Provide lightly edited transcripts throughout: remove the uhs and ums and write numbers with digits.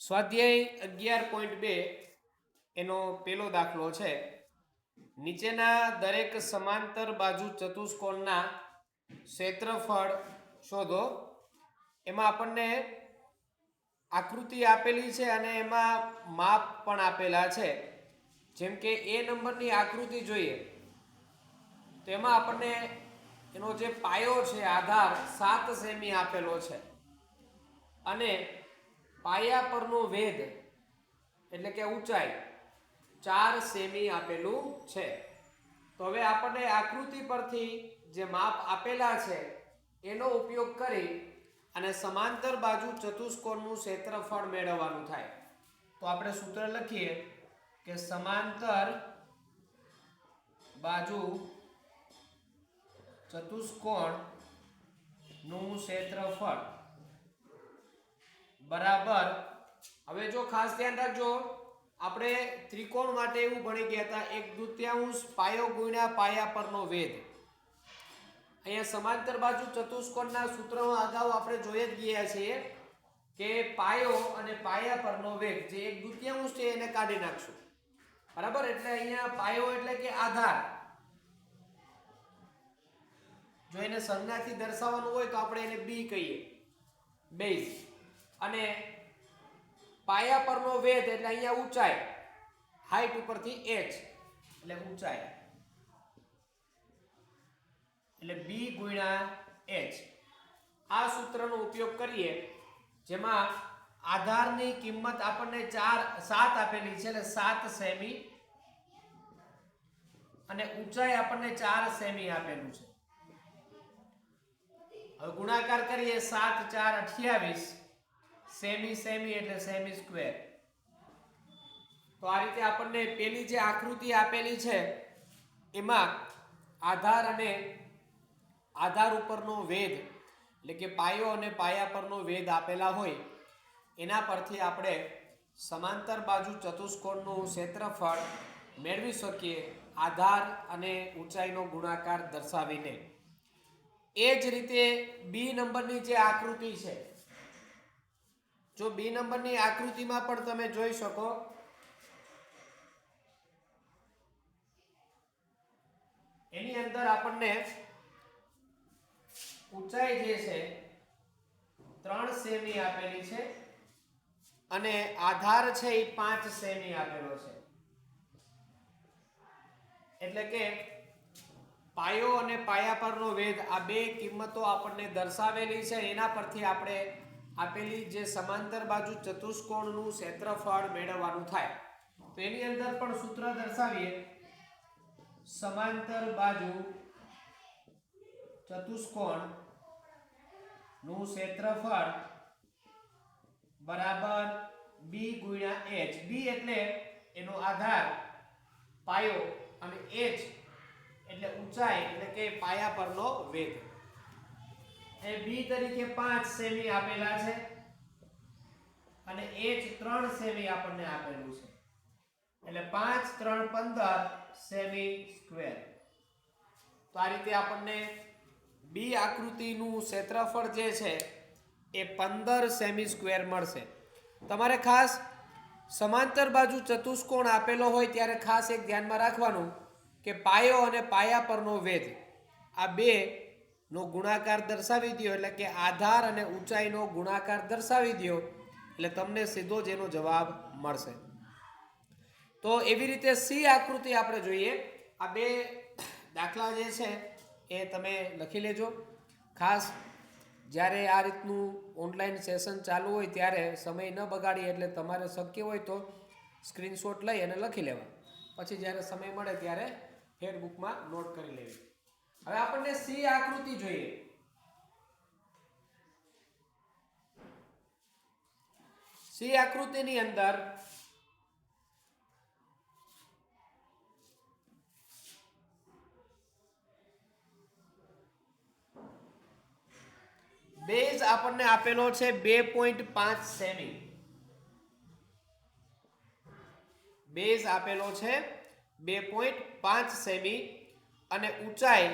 સ્વાધ્યાય 11.2 એનો પહેલો દાખલો છે. નીચેના દરેક સમાંતર બાજુ ચતુષ્કોણના ક્ષેત્રફળ શોધો. એમાં આપણને આકૃતિ આપેલી છે અને એમાં માપ પણ આપેલા છે. જેમ કે એ નંબરની આકૃતિ જોઈએ તો એમાં આપણને એનો જે પાયો છે, આધાર 7 સેમી આપેલો છે અને પાયા પરનો વેધ એટલે કે ઊંચાઈ 4 સેમી આપેલું છે. તો હવે આપણને આકૃતિ પરથી જે માપ આપેલા છે એનો ઉપયોગ કરી અને સમાંતર બાજુ ચતુષ્કોણનું ક્ષેત્રફળ મેળવવાનું થાય. તો આપણે સૂત્ર લખીએ કે સમાંતર બાજુ ચતુષ્કોણનું ક્ષેત્રફળ બરાબર. હવે જો ખાસ ધ્યાન રાખજો, આપણે ત્રિકોણ માટે એવું ભણી ગયા હતા 1/2 પાયો ગુણ્યા પાયા પરનો વેધ. અહીંયા સમાંતર બાજુ ચતુષ્કોણના સૂત્રમાં અગાઉ આપણે જોઈ જ ગયા છીએ કે પાયો અને પાયા પરનો વેધ જે 1/2 છે એને કાઢી નાખશું. બરાબર. એટલે અહીંયા પાયો એટલે કે આધાર. જો એને સંજ્ઞાથી દર્શાવવાનું હોય તો આપણે એને બી કહીએ, બેઝ. અને પાયા પરનો વેધ એટલે અહીંયા ઊંચાઈ, હાઈટ ઉપરથી h એટલે ઊંચાઈ એટલે b ગુણ્યા h. આ સૂત્રનો ઉપયોગ કરીએ જેમાં આધારની કિંમત આપણને 7 આપેલી છે એટલે 7 સેમી અને ઊંચાઈ આપણને 4 સેમી આપેલું છે. હવે ગુણાકાર કરીએ 7 4 28 સેમી સેમી એટલે સેમી સ્ક્વેર. તો આ રીતે આપણને પેલી જે આકૃતિ આપેલી છે એમાં આધાર અને આધાર ઉપરનો વેધ એટલે કે પાયો અને પાયા પરનો વેધ આપેલા હોય એના પરથી આપણે સમાંતર બાજુ ચતુષ્કોણનું ક્ષેત્રફળ મેળવી શકીએ આધાર અને ઊંચાઈનો ગુણાકાર દર્શાવીને. એ જ રીતે બી નંબરની જે આકૃતિ છે, જો બી નંબરની આકૃતિમાં પણ તમે જોઈ શકો એની અંદર આપણને ઊંચાઈ જે છે 3 સેમી આપેલી છે અને આધાર છે એ 5 સેમી આપેલો છે. એટલે કે પાયો અને પાયા પરનો વેધ આ બે કિંમતો આપણને દર્શાવેલી છે. એના પરથી આપણે આપેલી જે સમાંતર બાજુ ચતુષ્કોણનું ક્ષેત્રફળ મેળવવાનું થાય. તો એની અંદર પણ સૂત્ર દર્શાવીએ. સમાંતર બાજુ ચતુષ્કોણનું ક્ષેત્રફળ બરાબર b ગુણ્યા h. b એટલે એનો આધાર, પાયો અને h એટલે ઊંચાઈ એટલે કે પાયા પરનો વેધ. એ b તરીકે 5 સેમી આપેલા છે અને h 3 સેમી આપણને આપેલું છે એટલે 5 3 15 સેમી સ્ક્વેર. તો આ રીતે આપણને બી આકૃતિનું ક્ષેત્રફળ જે છે એ 15 સેમી સ્ક્વેર મળશે. તમારે ખાસ સમાંતર બાજુ ચતુષ્કોણ આપેલો હોય ત્યારે ખાસ એક ધ્યાનમાં રાખવાનું કે પાયો અને પાયા પરનો વેધ આ બે નો ગુણાકાર દર્શાવી દો એટલે કે આધાર અને ઊંચાઈનો ગુણાકાર દર્શાવી દો એટલે તમને સીધો જ એનો જવાબ મળશે. તો એવી રીતે સી આકૃતિ આપણે જોઈએ. આ બે દાખલા જે છે એ તમે લખી લેજો. ખાસ જ્યારે આ રીતનું ઓનલાઈન સેશન ચાલુ હોય ત્યારે સમય ન બગાડીએ એટલે તમારે શક્ય હોય તો સ્ક્રીનશોટ લઈ અને લખી લેવા. પછી જ્યારે સમય મળે ત્યારે ફેરબુકમાં નોટ કરી લેવી. હવે આપણને સી આકૃતિ જોઈએ. સી આકૃતિની અંદર બેઝ આપણને આપેલો છે 2.5 સેમી. બેઝ આપેલો છે 2.5 સેમી અને ઊંચાઈ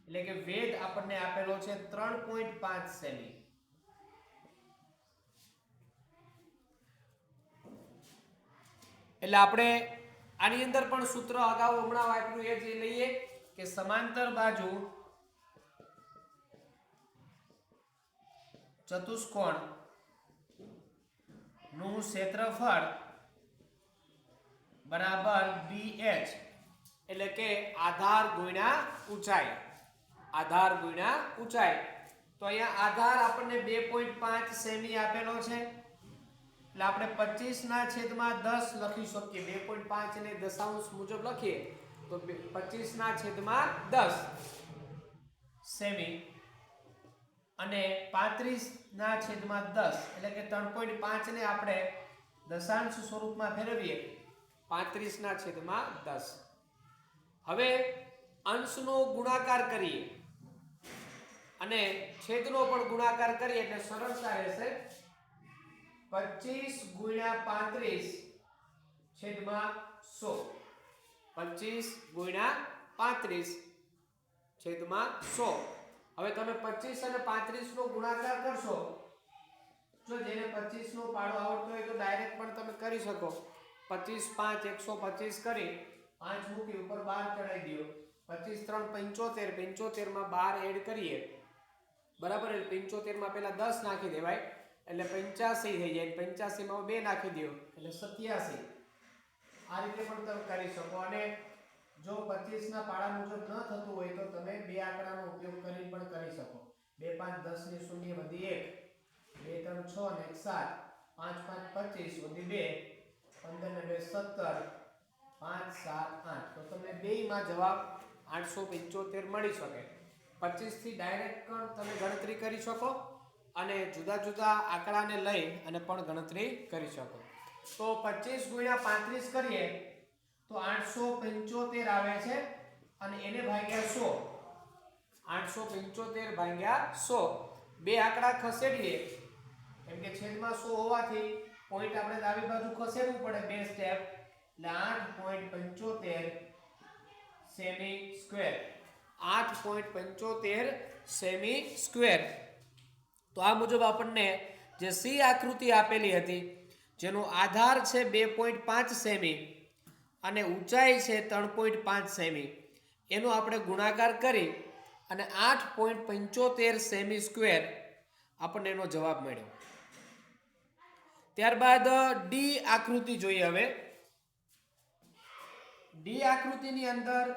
એટલે કે વેધ આપણને આપેલો છે 3.5 સેમી. એટલે આપણે આની અંદર પણ સૂત્ર અગાઉ હમણાં વાપર્યું એ જ લઈએ કે સમાંતર બાજુ ચતુષ્કોણ નું ક્ષેત્રફળ બરાબર BH એટલે કે આધાર ગુણ્યા ઊંચાઈ, આધાર ગુણ્યા ઊંચાઈ. તો અહીંયા આધાર આપણને 2.5 સેમી આપેલો છે એટલે આપણે 25/10 લખી શકીએ. 2.5 ને દશાંશ મુજબ લખીએ તો 25/10 સેમી અને 35/10 એટલે કે 3.5 ને આપણે દશાંશ સ્વરૂપમાં ફેરવીએ 35/10. હવે અંશનો ગુણાકાર કરીએ અને છેદનો પણ ગુણાકાર કરીએ એટલે સરળતા રહેશે. 25 × 35 છેદમાં 100. 25 × 35 છેદમાં 100. હવે તમે 25 અને 35 નો ગુણાકાર કરશો, જો જેને 25 નો પાડો આવડતો હોય તો ડાયરેક્ટ પણ તમે કરી શકો. 25 5 125 કરી 5 મૂકી ઉપર 12 ચડાવી દો. 25 3 75, 75 માં 12 એડ કરીએ બરાબર. 75 માં પહેલા 10 નાખી દેવાય એટલે 85 થઈ જાય. 85 માં 2 નાખી દો એટલે 87. આ રીતે પણ તમે કરી શકો. અને જો 25 ના પાડા મુજબ ન થતું હોય તો તમે બે આંકડાનો ઉપયોગ કરીને પણ કરી શકો. 2 5 10 ને 0 વધી 1, 2 3 6 ને 1 7, 5 5 25 વધી 2, 15 ને 2 17, 5 7 8. તો તમને બેયમાં જવાબ 875 મળી શકે. 25 થી ડાયરેક્ટ પણ તમે ગણતરી કરી શકો અને જુદા જુદા આંકડાને લઈ અને પણ ગણતરી કરી શકો. તો 25 × 35 કરીએ તો 875 આવે છે અને એને ભાગ્યા 100. 875 ભાગ્યા 100. બે આંકડા ખસેડીએ કેમ કે છેદમાં 100 હોવાથી પોઈન્ટ આપણે ડાબી બાજુ ખસેડવું પડે બે સ્ટેપ એટલે 8.75 સેમી સ્ક્વેર. 8.75 semi square. તો આ મુજબ આપણને જે સી આકૃતિ આપેલી હતી જેનો આધાર છે 2.5 સેમી અને ઊંચાઈ છે 3.5 સેમી એનો આપણે ગુણાકાર કરી અને 8.75 સેમી સ્ક્વેર આપણને એનો જવાબ મળ્યો. ત્યારબાદ ડી આકૃતિ જોઈએ. હવે ડી આકૃતિની અંદર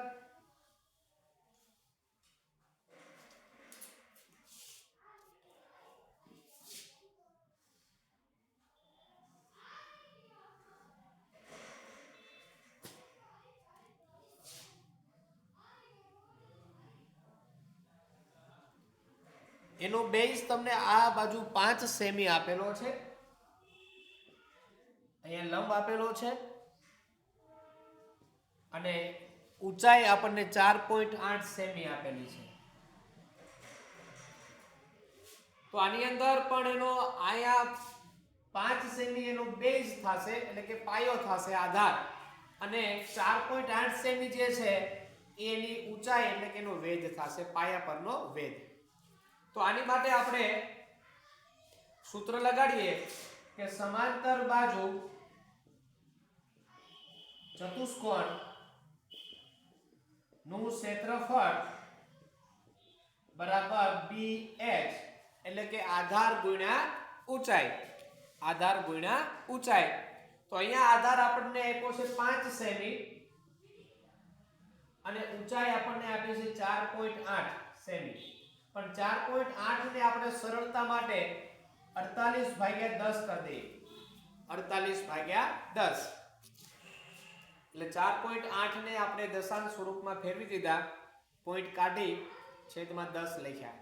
એનો બેઝ તમને આ બાજુ 5 સેમી આપેલો છે, અહીંયા લંબ આપેલો છે અને ઊંચાઈ આપણને 4.8 સેમી આપેલી છે. તો આની અંદર પણ એનો આયા 5 સેમી એનો બેઝ થશે એટલે કે પાયો થશે, આધાર, અને 4.8 સેમી જે છે એની ઊંચાઈ એટલે કે એનો વેધ થશે, પાયા પરનો વેધ. તો આની માટે આપણે સૂત્ર લગાડીએ કે સમાંતર બાજુ ચતુષ્કોણ નું ક્ષેત્રફળ બરાબર BH એટલે કે આધાર ગુણ્યા ઊંચાઈ, આધાર ગુણ્યા ઊંચાઈ. તો અહીંયા આધાર આપણને આપ્યો છે 5 સેમી અને ઊંચાઈ આપણને આપી છે 4.8 સેમી. પણ 4.8 ને આપણે સરળતા માટે 48/10 કરી દઈએ. 48/10 એટલે 4.8 ને આપણે દશાંશ સ્વરૂપમાં ફેરવી દીધા, પોઈન્ટ કાઢી છેદમાં 10 લખ્યા.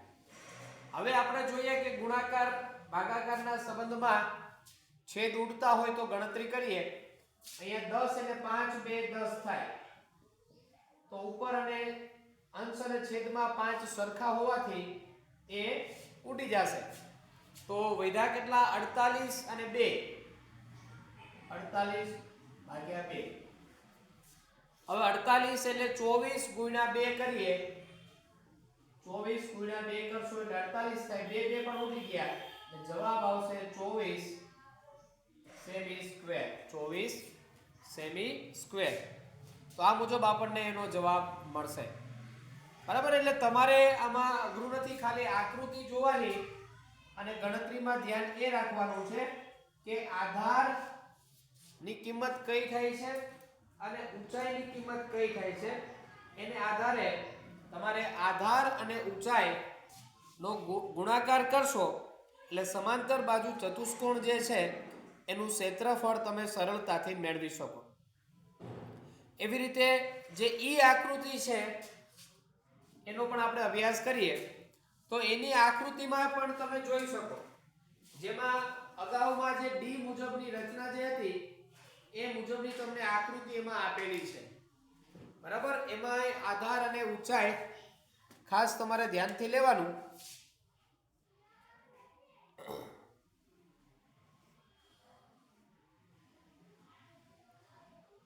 હવે આપણે જોઈએ કે ગુણાકાર ભાગાકારના સંબંધમાં છેદ ઉડતા હોય તો ગણતરી કરીએ. અહીંયા 10 અને 5 બે 10 થાય તો ઉપર અને અંશ અને છેદમાં 5 સરખા હોવાથી એ ઉડી જશે. તો વધ્યા કેટલા? 48 અને 2, 48/2. હવે 48 એટલે 24 × 2 કરીએ. 24 × 2 કરશો એટલે 48 થાય. 2 પણ ઉડી ગયા એટલે જવાબ આવશે 24 સેમી સ્ક્વેર. 24 semi square. તો આ મુજબ આપણને એનો જવાબ મળશે. બરાબર, એટલે તમારે આમાં અઘરું નથી, ખાલી આકૃતિ જોવાની અને ગણતરીમાં ધ્યાન એ રાખવાનું છે કે આધારની કિંમત કઈ થાય છે અને ઊંચાઈની કિંમત કઈ થાય છે. એને આધારે તમારે આધાર અને ઊંચાઈ નો ગુણાકાર કરશો એટલે સમાંતર બાજુ ચતુષ્કોણ જે છે એનું ક્ષેત્રફળ તમે સરળતાથી મેળવી શકો. એવી રીતે જે ઈ આકૃતિ છે એનો પણ આપણે અભ્યાસ કરીએ તો એની આકૃતિમાં પણ તમે જોઈ શકો, જેમાં અગાઉમાં જે ડી મુજબની રચના જે હતી એ મુજબની તમને આકૃતિ એમાં આપેલી છે. બરાબર, એમાં આધાર અને ઊંચાઈ ખાસ તમારે ધ્યાનથી લેવાનું.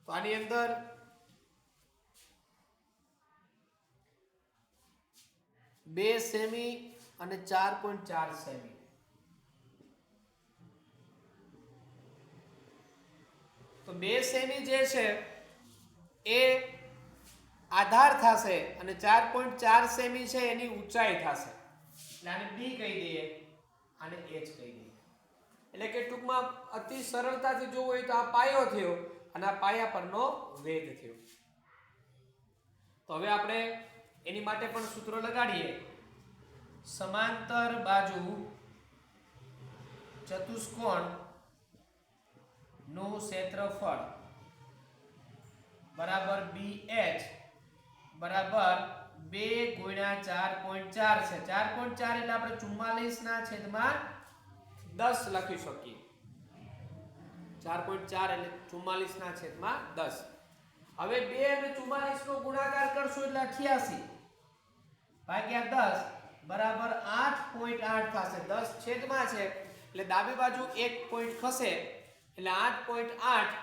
તો આની અંદર 2 સેમી અને 4.4 સેમી. તો 2 સેમી જે છે એ આધાર થશે અને 4.4 સેમી છે એની ઊંચાઈ થશે. એટલે આને બી કહી દઈએ, આને એચ કહી દઈએ. એટલે કે ટૂંકમાં અતિ સરળતાથી જોવું હોય તો આ પાયો થયો અને આ પાયા પરનો વેગ થયો. તો હવે આપણે એની માટે પણ સૂત્ર લગાડીએ. સમાંતર બાજુ ચતુષ્કોણ નું ક્ષેત્રફળ બરાબર BH બરાબર 2 ગુણ્યા 4.4 છે. 4.4 એટલે આપણે 44 ના છેદમાં 10 લખી શકીએ. 4.4 એટલે 44 ના છેદમાં 10. હવે 2 અને 44 નો ગુણાકાર કરશો એટલે 88 ભાગ્યા 10 બરાબર 8.8 થશે. 10 છેદમાં છે એટલે ડાબી બાજુ 1 પોઈન્ટ ખસે એટલે 8.8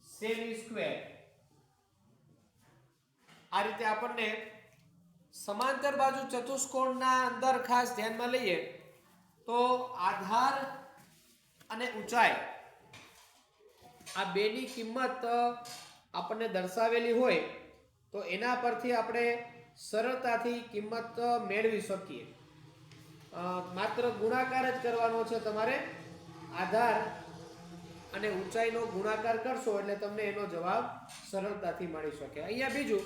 સેમી સ્ક્વેર. આ રીતે આપણને સમાંતર બાજુ ચતુષ્કોણના અંદર ખાસ ધ્યાનમાં લઈએ તો આધાર અને ઊંચાઈ આ બેની કિંમત આપણને દર્શાવેલી હોય તો એના પરથી આપણે સરળતાથી કિંમત મેળવી શકીએ. માત્ર ગુણાકાર જ કરવાનો છે તમારે. આધાર અને ઊંચાઈનો ગુણાકાર કરશો એટલે તમને એનો જવાબ સરળતાથી મળી શકે. અહીંયા બીજું,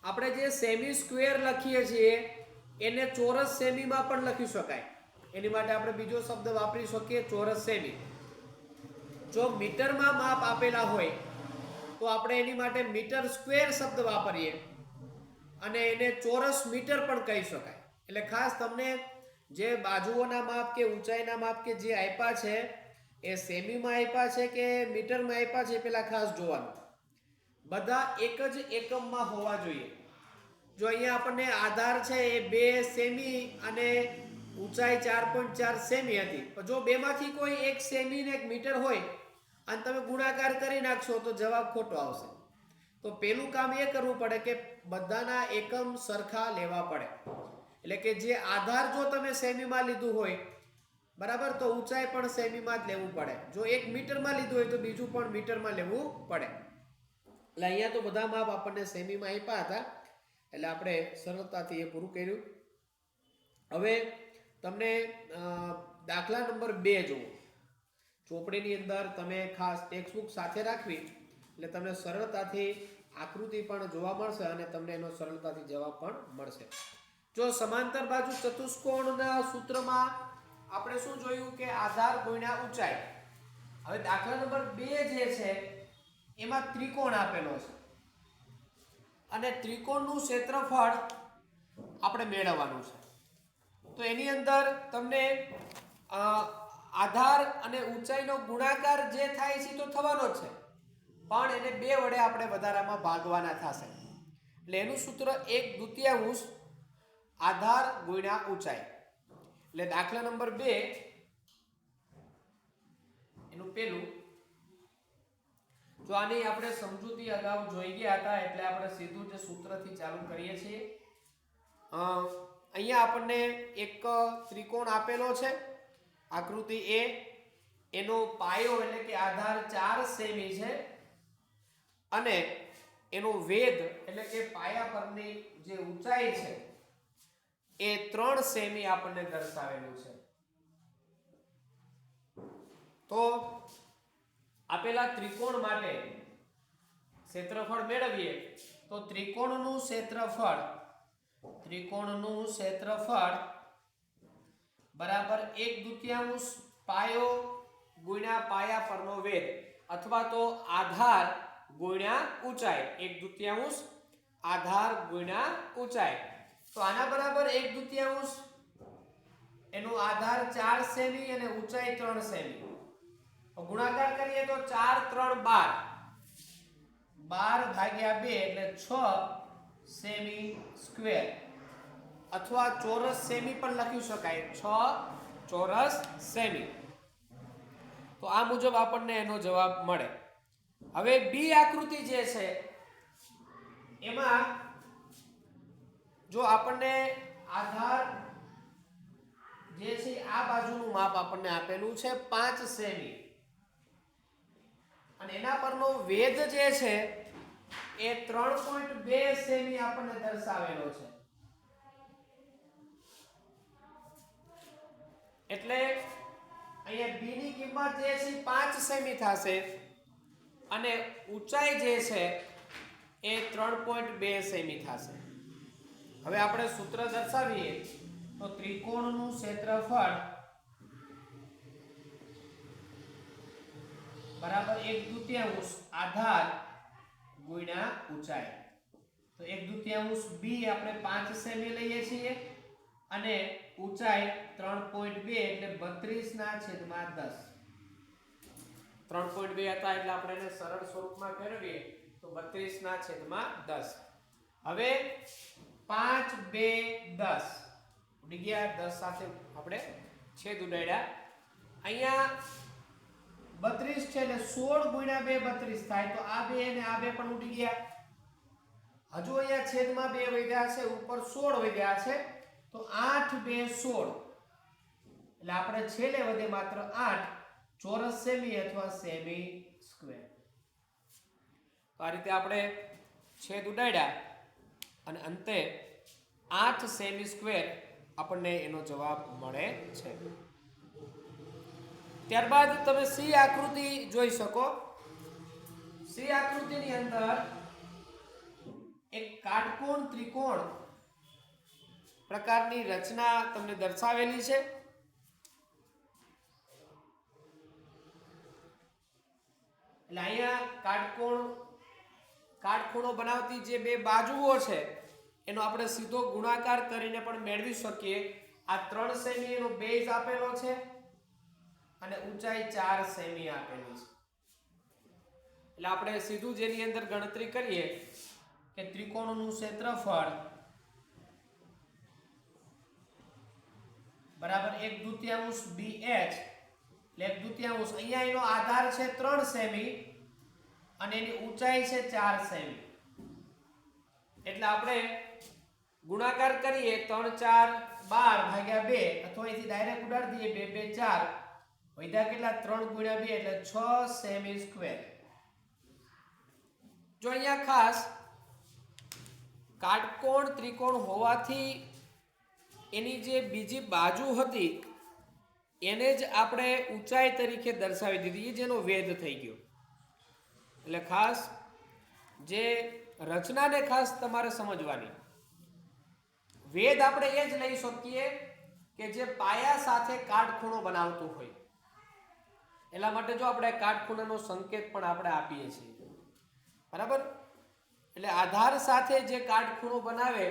આપણે જે સેમી સ્ક્વેર લખીએ છીએ એને ચોરસ સેમીમાં પણ લખી શકાય. એની માટે આપણે બીજો શબ્દ વાપરી શકીએ, ચોરસ સેમી. જો મીટરમાં માપ આપેલા હોય તો આપણે એની માટે મીટર સ્ક્વેર શબ્દ વાપરીએ અને એને ચોરસ મીટર પણ કહી શકાય. એટલે ખાસ તમને જે બાજુઓના માપ કે ઊંચાઈના માપ કે જે આપ્યા છે એ સેમીમાં આપ્યા છે કે મીટરમાં આપ્યા છે પેલા ખાસ જોવાનું. બધા એક જ એકમમાં હોવા જોઈએ. જો અહીંયા આપણને આધાર છે એ 2 સેમી અને ઊંચાઈ 4.4 સેમી હતી, જો બેમાંથી કોઈ એક સેમી ને એક મીટર હોય અને તમે ગુણાકાર કરી નાખશો તો જવાબ ખોટો આવશે. તો પેલું કામ એ કરવું પડે કે બધાના એકમ સરખા લેવા પડે. એટલે કે જે આધાર જો તમે સેમીમાં લીધું હોય બરાબર, તો ઊંચાઈ પણ સેમીમાં જ લેવું પડે. જો એક મીટરમાં લીધું હોય તો બીજું પણ મીટરમાં લેવું પડે. એટલે અહીંયા તો બધા માપ આપણને સેમીમાં આપ્યા હતા એટલે આપણે સરળતાથી એ પૂરું કર્યું. હવે તમને દાખલા નંબર 2 જુઓ. ચોપડીની અંદર તમે ખાસ ટેક્સ્ટબુક સાથે રાખવી એટલે તમને સરળતાથી આકૃતિ પણ જોવા મળશે અને તમને એનો સરળતાથી જવાબ પણ મળશે. જો સમાંતર બાજુ ચતુષ્કોણના સૂત્રમાં આપણે શું જોયું કે આધાર ગુણ્યા ઊંચાઈ. હવે દાખલા નંબર 2 જે છે એમાં ત્રિકોણ આપેલો છે અને ત્રિકોણનું ક્ષેત્રફળ આપણે મેળવવાનું છે. તો એની અંદર તમને આધાર અને ઊંચાઈનો ગુણાકાર જે થાય છે તો થવાનો જ છે, પણ એને 2 વડે આપણે વધારામાં ભાગવાના થશે. એટલે એનું સૂત્ર 1/2 આધાર ગુણ્યા ઊંચાઈ. એટલે દાખલા નંબર 2 એનું પેલું, જો આની આપણે સમજૂતી અગાઉ જોઈ ગયા હતા એટલે આપણે સીધું જ સૂત્રથી ચાલુ કરીએ છીએ. અહીંયા આપણને એક ત્રિકોણ આપેલો છે આકૃતિ A. એનો પાયો એટલે કે આધાર 4 સેમી છે અને એનું વેધ એટલે કે પાયા પરની જે ઊંચાઈ છે એ 3 સેમી આપણને દર્શાવેલું છે. તો આપેલા ત્રિકોણ માટે ક્ષેત્રફળ મેળવીએ તો ત્રિકોણનું ક્ષેત્રફળ બરાબર 1/2 પાયો ગુણ્યા પાયા પરનો વેધ અથવા તો આધાર ગુણ્યા ઊંચાઈ. 1/2 આધાર ગુણ્યા ઊંચાઈ. તો આના બરાબર 1/2 એનો આધાર 4 સેમી અને ઊંચાઈ 3 સેમી. તો ગુણાકાર કરીએ તો 4 3 12 12 ભાગ્યા 2 એટલે 6 સેમી સ્ક્વેર અથવા ચોરસ સેમી પણ લખી શકાય. 6 ચોરસ સેમી. તો આ મુજબ આપણને એનો જવાબ મળે. હવે બી આકૃતિ જે છે એમાં જો આપણને આધાર જે છે આ બાજુનું માપ આપણને આપેલું છે 5 સેમી અને એના પરનો વેધ જે છે એ 3.2 સેમી આપણને દર્શાવેલો છે. એટલે અહીંયા બી ની કિંમત જે છે 5 સેમી થશે અને ઊંચાઈ જે છે એ 3.2 સેમી થશે. હવે આપણે સૂત્ર દર્શાવીએ તો ત્રિકોણનું ક્ષેત્રફળ બરાબર 1/2 આધાર ગુણ્યા ઊંચાઈ. તો 1/2 બી આપણે 5 સેમી લઈએ છીએ અને ઊંચાઈ 3.2 એટલે 32/10. 3.2 હતા એટલે આપણે એને સરળ સ્વરૂપમાં ફેરવીએ તો 32/10. હવે 5 2 10 ઉડી ગયા. 10 સાથે આપણે છેદ ઉડાડ્યા. અહીંયા 32 છે એટલે 16 ગુણ્યા 2 32 થાય. તો આ 2 અને આ 2 પણ ઉડી ગયા. હજુ અહીંયા છેદમાં 2 વધ્યા છે, ઉપર 16 વધ્યા છે. તો 8 2 16 એટલે આપણે છેલ્લે વધે માત્ર 8 ચોરસ સેમી અથવા સેમી સ્ક્વેર. તો આ રીતે આપણે છેદ ઉડાડ્યા અને અંતે 8 સેમી સ્ક્વેર આપણને એનો જવાબ મળે છે. ત્યારબાદ તમે સી આકૃતિ જોઈ શકો. સી આકૃતિની અંદર એક કાટકોણ ત્રિકોણ પ્રકારની રચના તમને દર્શાવેલી છે. એટલે અહીંયા કાટખૂણો બનાવતી જે બે બાજુઓ છે એનો આપણે સીધો ગુણાકાર કરીને પણ મેળવી શકીએ. આ 3 સેમી એનો બેઝ આપેલો છે અને ઊંચાઈ 4 સેમી આપેલી છે. એટલે આપણે સીધું જેની અંદર ગણતરી કરીએ કે ત્રિકોણનું ક્ષેત્રફળ બરાબર 1/2 BH એટલે 1/2. અહીંયા એનો આધાર છે 3 સેમી અને એની ઊંચાઈ છે 4 સેમી. એટલે આપણે ગુણાકાર કરીએ 3 4 12 ભાગ્યા 2 અથવા અહીંથી ડાયરેક્ટ ઉડાડી દઈએ 2 2 4 વધ્યા કેટલા 3 ગુણ્યા 2 એટલે 6 સેમી સ્ક્વેર. જો અહીંયા ખાસ કાટકોણ ત્રિકોણ હોવાથી એની જે બીજી બાજુ હતી એને જ આપણે ઊંચાઈ તરીકે દર્શાવી દીધી, જેનો વેધ થઈ ગયો. એટલે ખાસ જે રચનાને ખાસ તમારે સમજવાની. વેધ આપણે એ જ લઈ શકીએ કે જે પાયા સાથે કાટખૂણો બનાવતું હોય. એટલા માટે જો આપણે કાટખૂણાનો સંકેત પણ આપણે આપીએ છીએ. બરાબર. એટલે આધાર સાથે જે કાટખૂણો બનાવે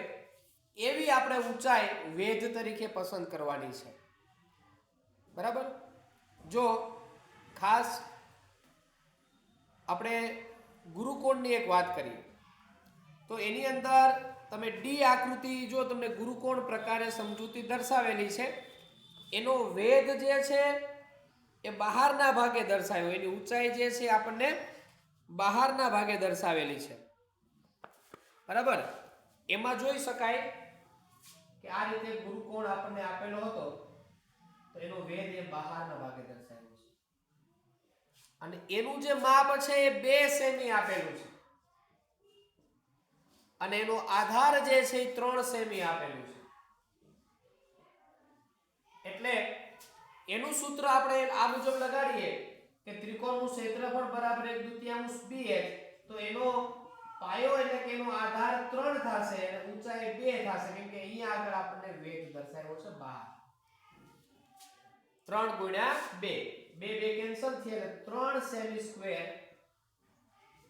એવી આપણે ઊંચાઈ વેધ તરીકે પસંદ કરવાની છે. બરાબર. જો ખાસ આપણે ગુરુકોણની એક વાત કરીએ તો એની અંદર તમે ડી આકૃતિ જો તમને ગુરુકોણ પ્રકારે સમજૂતી દર્શાવેલી છે, એનો વેધ જે છે એ બહારના ભાગે દર્શાવ્યો, એની ઊંચાઈ જે છે આપણને બહારના ભાગે દર્શાવેલી છે. બરાબર. એમાં જોઈ શકાય કે આ રીતે ગુરુકોણ આપણને આપેલો હતો તો એનો વેધ એ બહારના ભાગે દર્શાવેલો છે અને એનું જે માપ છે એ 2 સેમી આપેલું છે. અને એનો આધાર જે છે એ 3 સેમી આપેલું છે. એટલે એનું સૂત્ર આપણે આ મુજબ લગાડીએ કે ત્રિકોણનું ક્ષેત્રફળ બરાબર 1/2 BH, તો એનો પાયો એટલે કે એનો આધાર 3 થશે અને ઊંચાઈ 2 થશે, કેમ કે અહીંયા આગળ આપણને વેધ દર્શાવ્યો છે 12. 3 × 2 2 કેન્સલ થયા એટલે 3 સેમી સ્ક્વેર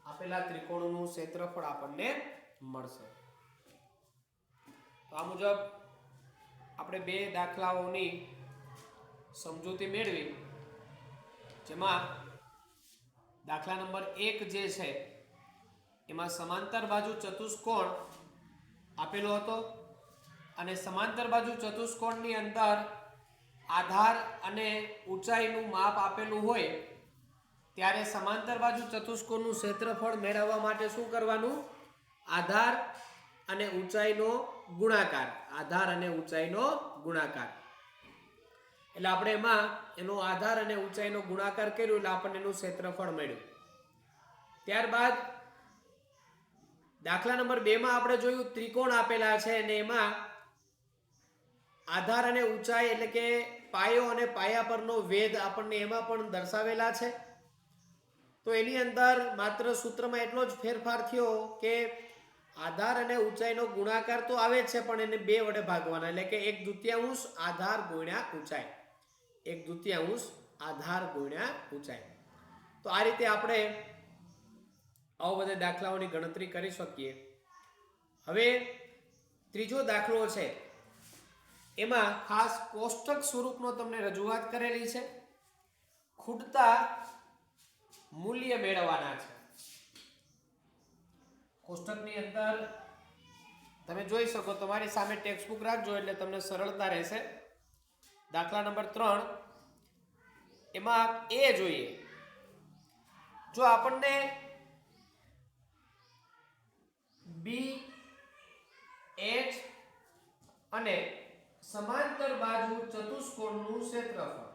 આપેલા ત્રિકોણનું ક્ષેત્રફળ આપણને મળશે. તો આ મુજબ આપણે બે દાખલાઓની સમજૂતી મેળવી, જેમાં દાખલા નંબર 1 જે છે એમાં સમાંતર બાજુ ચતુષ્કોણ આપેલો હતો અને સમાંતર બાજુ ચતુષ્કોણની અંદર આધાર અને ઊંચાઈનું માપ આપેલું હોય ત્યારે સમાંતર બાજુ ચતુષ્કોણનું ક્ષેત્રફળ મેળવવા માટે શું કરવાનું? આધાર અને ઊંચાઈનો ગુણાકાર. આધાર અને ઊંચાઈનો ગુણાકાર. એટલે આપણે એમાં એનો આધાર અને ઊંચાઈનો ગુણાકાર કર્યો એટલે આપણને એનું ક્ષેત્રફળ મળ્યું. ત્યારબાદ દાખલા નંબર 2 માં આપણે જોયું ત્રિકોણ આપેલા છે અને એમાં આધાર અને ઊંચાઈ એટલે કે પાયો અને પાયા પરનો વેધ આપણને એમાં પણ દર્શાવેલા છે. તો એની અંદર માત્ર સૂત્રમાં એટલો જ ફેરફાર થયો કે આધાર અને ઊંચાઈનો ગુણાકાર તો આવે જ છે, પણ એને 2 વડે ભાગવાના, એટલે કે 1/2 આધાર ગુણ્યા ઊંચાઈ. 1/2 આધાર ગુણ્યા ઊંચાઈ. તો આ રીતે આપણે આવા બધા દાખલાઓની ગણતરી કરી શકીએ. હવે ત્રીજો દાખલો છે એમાં ખાસ કોષ્ટક સ્વરૂપનો તમને રજૂઆત કરેલી છે. ખૂટતા મૂલ્ય મેળવવાના છે. કોષ્ટકની અંદર તમે જોઈ શકો, તમારી સામે ટેક્સ્ટ બુક રાખજો એટલે તમને સરળતા રહેશે. દાખલા નંબર 3 એમાં એ જોઈએ, જો આપણને BH અને સમાંતર બાજુ ચતુષ્કોણનું ક્ષેત્રફળ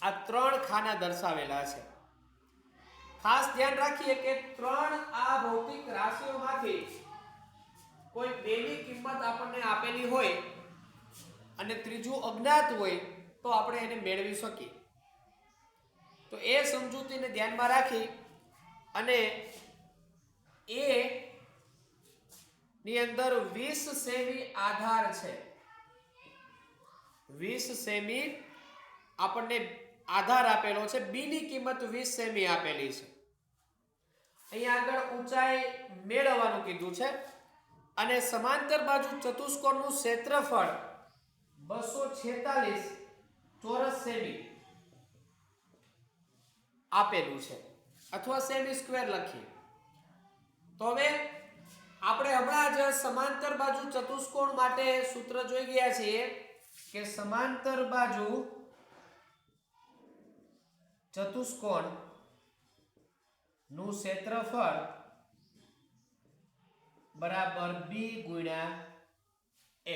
આ 3 ખાના દર્શાવેલા છે. ખાસ ધ્યાન રાખીએ કે 3 આ ભૌતિક રાશિઓમાંથી કોઈ બેની કિંમત આપણને આપેલી હોય અને ત્રીજું અજ્ઞાત હોય તો આપણે એને મેળવી શકીએ. તો એ સમજૂતીને ધ્યાનમાં રાખી અને એ ની અંદર 20 સેમી આધાર છે. 20 સેમી આપણને આધાર આપેલો છે. બી ની કિંમત 20 સેમી આપેલી છે. અહીંયા આગળ ઊંચાઈ મેળવવાનું કીધું છે અને સમાંતર બાજુ ચતુષ્કોણનું ક્ષેત્રફળ 246 ચોરસ સેમી આપેલું છે, અથવા સેમી સ્ક્વેર લખીએ. તો હવે આપણે હમણાં જ સમાંતર બાજુ ચતુષ્કોણ માટે સૂત્ર જોઈ ગયા છીએ કે સમાંતર બાજુ ચતુષ્કોણ નું ક્ષેત્રફળ બરાબર b ગુણ્યા h.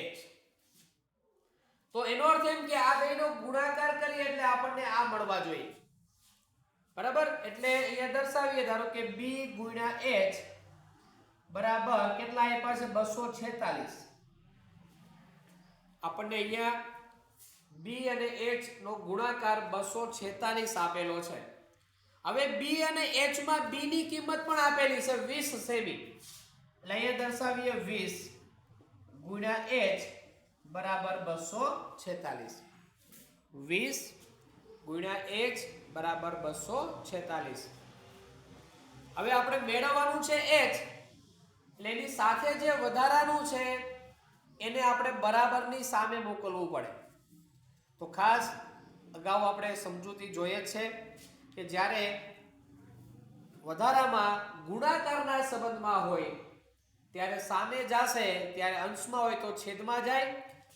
તો એનો અર્થ એમ કે આ બેનો ગુણાકાર કરીએ એટલે આપણને આ મળવા જોઈએ. બરાબર, એટલે અહીંયા દર્શાવીએ, ધારો કે b ગુણ્યા h બરાબર કેટલા આપ્યા છે? 246. આપણને અહીંયા b અને h નો ગુણાકાર 246 આપેલો છે. હવે b અને h માં b ની કિંમત પણ આપેલી છે 20 સેમી. એટલે અહીંયા દર્શાવીએ 20 ગુણ્યા h બરાબર 246. 20 ગુણ્યા h બરાબર 246. હવે આપણે મેળવવાનું છે h, એટલે એની સાથે જે વધારાનું છે એને આપણે બરાબરની સામે મોકલવું પડે. તો ખાસ અગાઉ આપણે સમજૂતી જોઈએ છે કે જ્યારે વધારામાં ગુણાકારના સંબંધમાં હોય ત્યારે સામે જશે, ત્યારે અંશમાં હોય તો છેદમાં જાય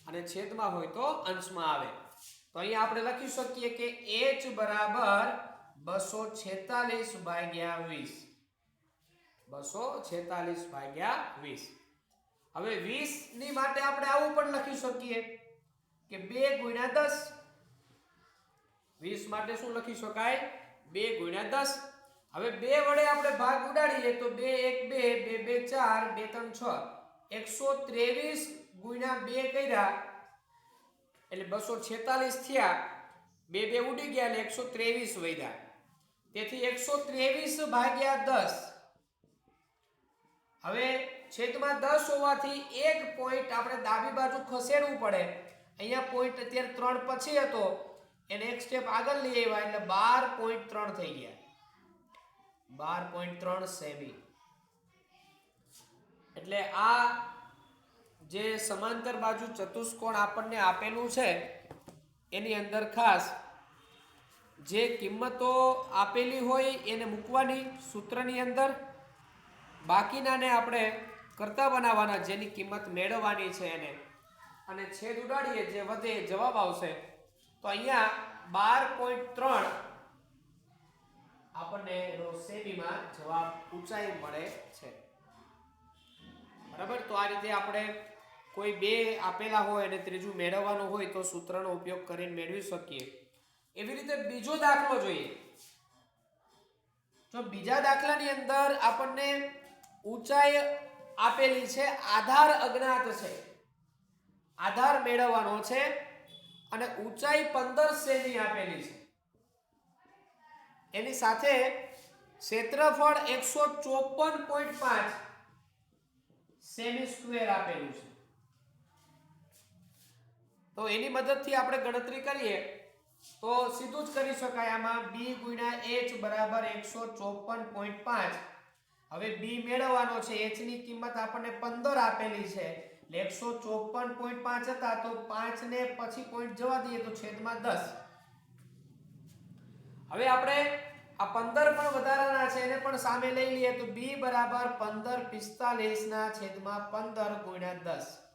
અને છેદમાં હોય તો અંશમાં આવે. તો અહીંયા આપણે લખી શકીએ કે h બરાબર 246 ભાગ્યા 20. 246 ભાગ્યા 20. હવે 20 ની માટે આપણે આવું પણ લખી શકીએ કે 2 ગુણ્યા 10. 20 માટે શું લખી શકાય? 2 ગુણ્યા 10. હવે 2 વડે આપણે ભાગ ઉડાડીએ તો 2 1 2 2 2 4 2 3 6 123 ગુણ્યા 2 કર્યા એટલે 246 થયા 2 2 ઉડી ગયા એટલે 123 વધ્યા તેથી 123 ભાગ્યા 10 હવે છેદમાં 10 હોવાથી એક પોઈન્ટ આપણે ડાબી બાજુ ખસેડવું પડે અહીંયા પોઈન્ટ અત્યારે 3 પછી હતો એને એક સ્ટેપ આગળ લઈ આવ્યા એટલે 12.3 થઈ ગયા 12.3 સેમી એટલે આ જે સમાંતર બાજુ ચતુષ્કોણ આપણને આપેલું છે એની અંદર ખાસ જે કિંમતો આપેલી હોય એને મૂકવાની સૂત્રની અંદર બાકીનાને આપણે કરતા બનાવવાના જેની કિંમત મેળવવાની છે એને અને છેદ ઉડાડીએ જે વધે જવાબ આવશે તો અહીંયા 12.3 આપણને એનો સેમીમાં જવાબ ઊંચાઈ મળે છે બરાબર તો આ રીતે આપણે કોઈ બે આપેલા હોય અને ત્રીજું મેળવવાનું હોય તો સૂત્રનો ઉપયોગ કરીને મેળવી શકીએ એવી રીતે બીજો દાખલો જોઈએ જો બીજા દાખલાની અંદર આપણને ઊંચાઈ આપેલી છે આધાર અજ્ઞાત છે આધાર મેળવવાનો છે અને ઊંચાઈ 15 સેમી આપેલી છે એની સાથે ક્ષેત્રફળ 154.5 સેમી સ્ક્વેર આપેલું છે તો એની મદદથી આપણે ગણતરી કરીએ તો સીધું જ કરી શકાય આમાં b ગુણ્યા h બરાબર 154.5 હવે b મેળવવાનો છે h ની કિંમત આપણને 15 આપેલી છે એટલે 154.5 હતા તો 5 ને પછી પોઈન્ટ જવા દઈએ તો છેદમાં 10 હવે આપણે આ 15 પણ વધારાના છે એને પણ સામે લઈ લઈએ તો b બરાબર 1545 ના છેદમાં 15 ગુણ્યા 10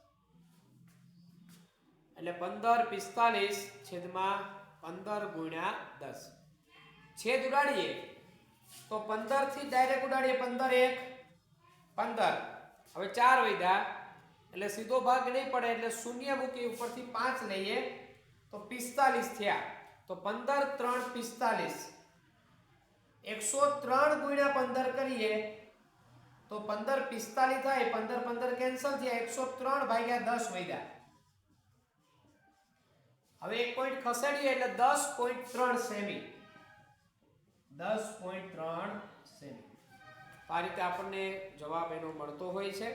એટલે 1545 છેદમાં 15 ગુણ્યા 10 છેદ ઉડાડીએ તો 15 થી ડાયરેક્ટ ઉડાડીએ 15 1 15 હવે 4 વધ્યા એટલે સીધો ભાગ નહીં પડે એટલે શૂન્ય મૂકી ઉપરથી 5 લઈએ તો 45 થયા તો 15 3 45 103 ગુણ્યા 15 કરીએ તો 15 45 થાય 15 15 કેન્સલ થયા 103 ભાગ્યા 10 વધ્યા હવે એક પોઈન્ટ ખસેડીએ એટલે 10.3 સેમી 10.3 સેમી આ રીતે આપણને જવાબ એનો મળતો હોય છે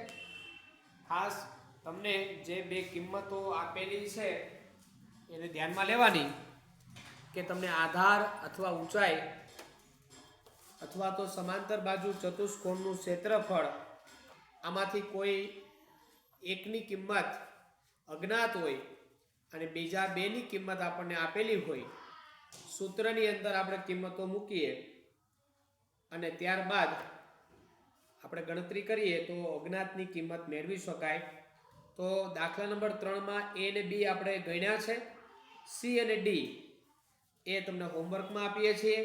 ખાસ તમને જે બે કિંમતો આપેલી છે એને ધ્યાનમાં લેવાની કે તમને આધાર અથવા ઊંચાઈ અથવા તો સમાંતર બાજુ ચતુષ્કોણનું ક્ષેત્રફળ આમાંથી કોઈ એકની કિંમત અજ્ઞાત હોય અને બીજા બેની કિંમત આપણને આપેલી હોય સૂત્રની અંદર આપણે કિંમતો મૂકીએ અને ત્યારબાદ આપણે ગણતરી કરીએ તો અજ્ઞાતની કિંમત મેળવી શકાય તો દાખલા નંબર 3 માં a અને b આપણે ગણ્યા છે c અને d એ તમને હોમવર્કમાં આપીએ છીએ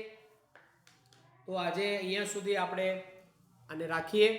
તો આજે અહીંયા સુધી આપણે આને રાખીએ